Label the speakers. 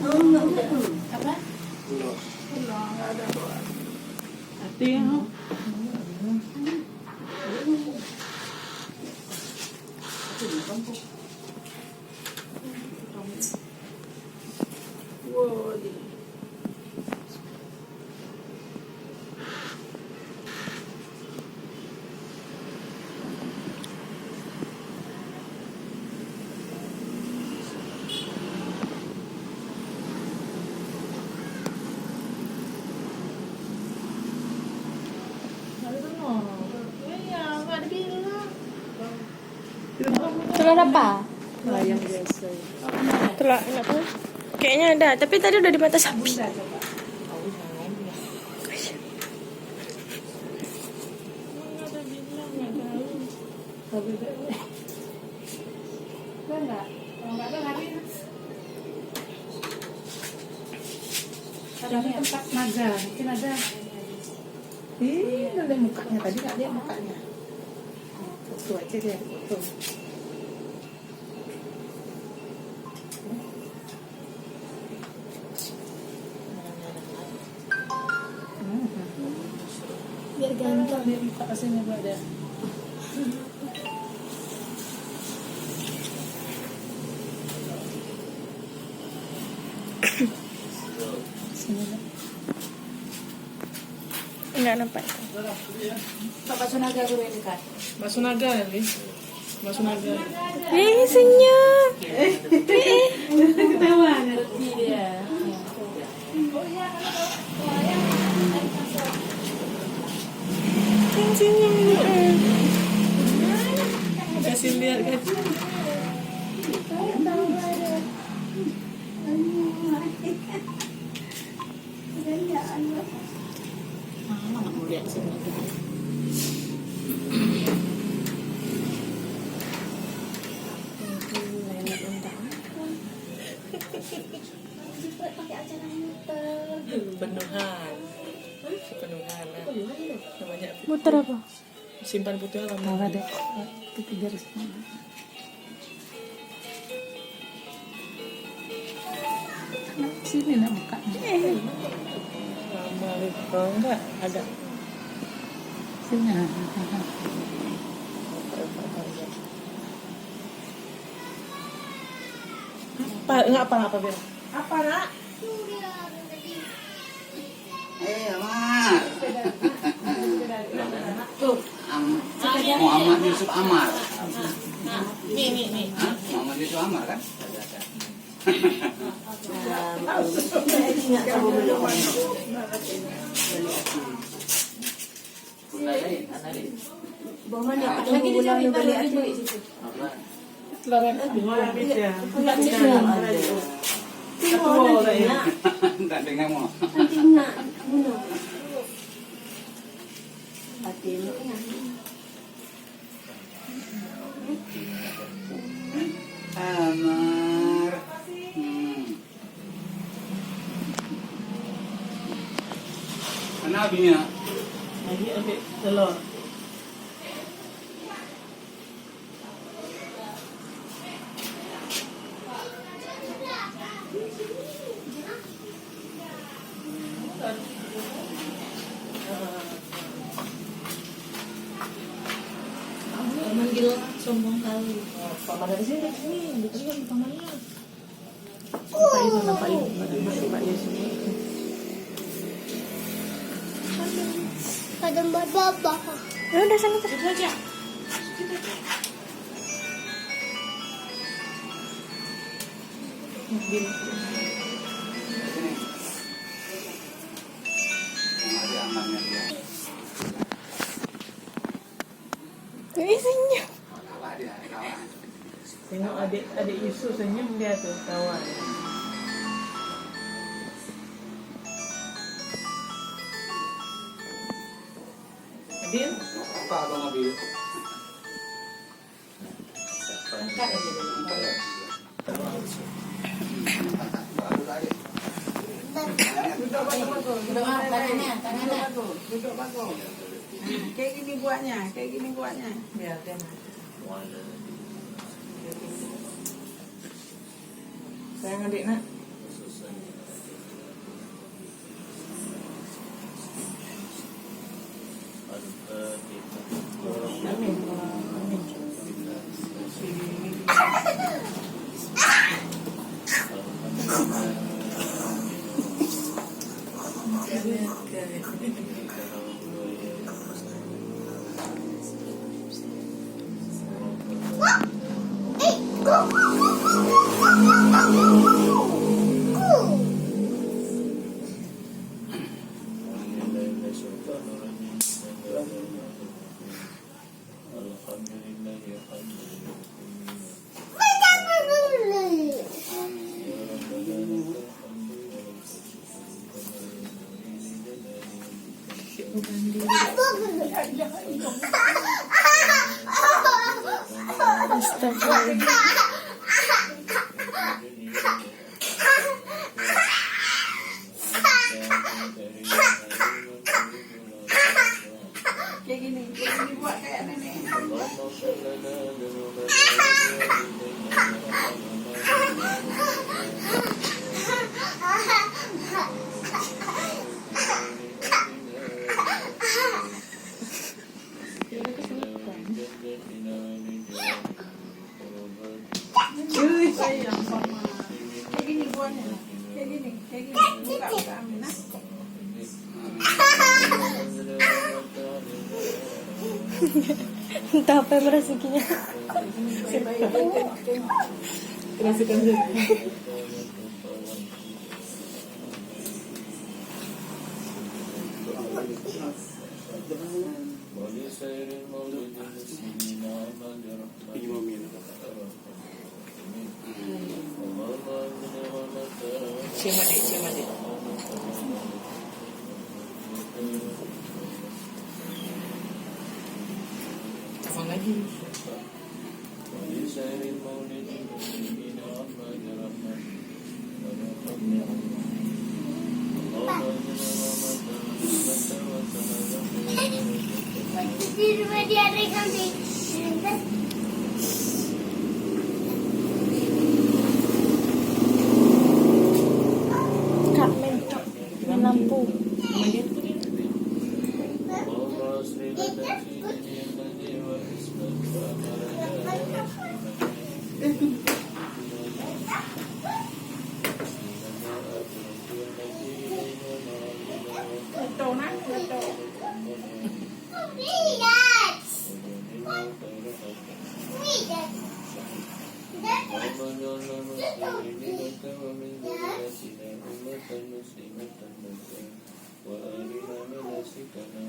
Speaker 1: Apa?
Speaker 2: Belum.
Speaker 1: Enggak ada doa.
Speaker 2: Hati ya.
Speaker 1: Wow.
Speaker 3: Telur apa?
Speaker 1: Yang biasa.
Speaker 3: Telur apa? Kayaknya ada, tapi tadi udah di mata sapi.
Speaker 1: Ada tempat naga, mungkin ada. Ada mukanya tadi nggak lihat mukanya. Foto aja deh, foto.
Speaker 3: Biar ganteng.
Speaker 1: Dia muka aslinya ada.
Speaker 3: Enggak nampak.
Speaker 1: Bakso naga gue ini kan.
Speaker 2: Bakso naga ini. Bakso naga.
Speaker 3: Senyum.
Speaker 1: Ketawa ngerti dia.
Speaker 3: Senyum.
Speaker 2: Kasih lihat kan.
Speaker 1: Mama nggak mau lihat sini.
Speaker 2: Penuhan. Penuhan. Namanya
Speaker 3: Muter apa?
Speaker 2: simpan putih lama.
Speaker 1: Tahu ada. Itu garis. Sini nak mukanya.
Speaker 2: Lama kalau enggak ada.
Speaker 1: Sini.
Speaker 2: Apa Bil? Apa nak?
Speaker 4: Amar.
Speaker 1: Tuh.
Speaker 4: Muhammad Yusuf Amar.
Speaker 2: Nih.
Speaker 4: Hah? Muhammad Yusuf Amar kan? Tak dengar mau. Amar. Mana abinya?
Speaker 2: Lagi ambil telur.
Speaker 1: Manggil sombong kali.
Speaker 2: Paman dari sini, betul pamannya. Nampak ibu sini.
Speaker 3: Ada bapak. Ya udah sana terus aja.
Speaker 4: Amarnya dia.
Speaker 3: Senyum.
Speaker 4: Kalah dia, kalah.
Speaker 2: Tengok adik Yusuf senyum dia tuh kawan. Adil,
Speaker 4: Apa abang Abil?
Speaker 1: Angkat aja dulu.
Speaker 4: Baru tadi.
Speaker 1: Tangannya.
Speaker 5: Duduk bagus. Kayak gini buatnya.
Speaker 2: biar dia. Sayang adik nak.
Speaker 3: Astagfirullah.
Speaker 5: Kayak gini buat kayak nenek. Sayang sama. Kayak gini buatnya. Kayak gini. Buka Aminah.
Speaker 3: Entah apa yang merasakinya.
Speaker 2: Rasakan saja.
Speaker 1: Cium adik. Telepon lagi.
Speaker 6: Di rumah dia ada kambing.
Speaker 3: Kak, main lampu.
Speaker 5: Betul nak. Betul.
Speaker 7: وأرنا مناسكنا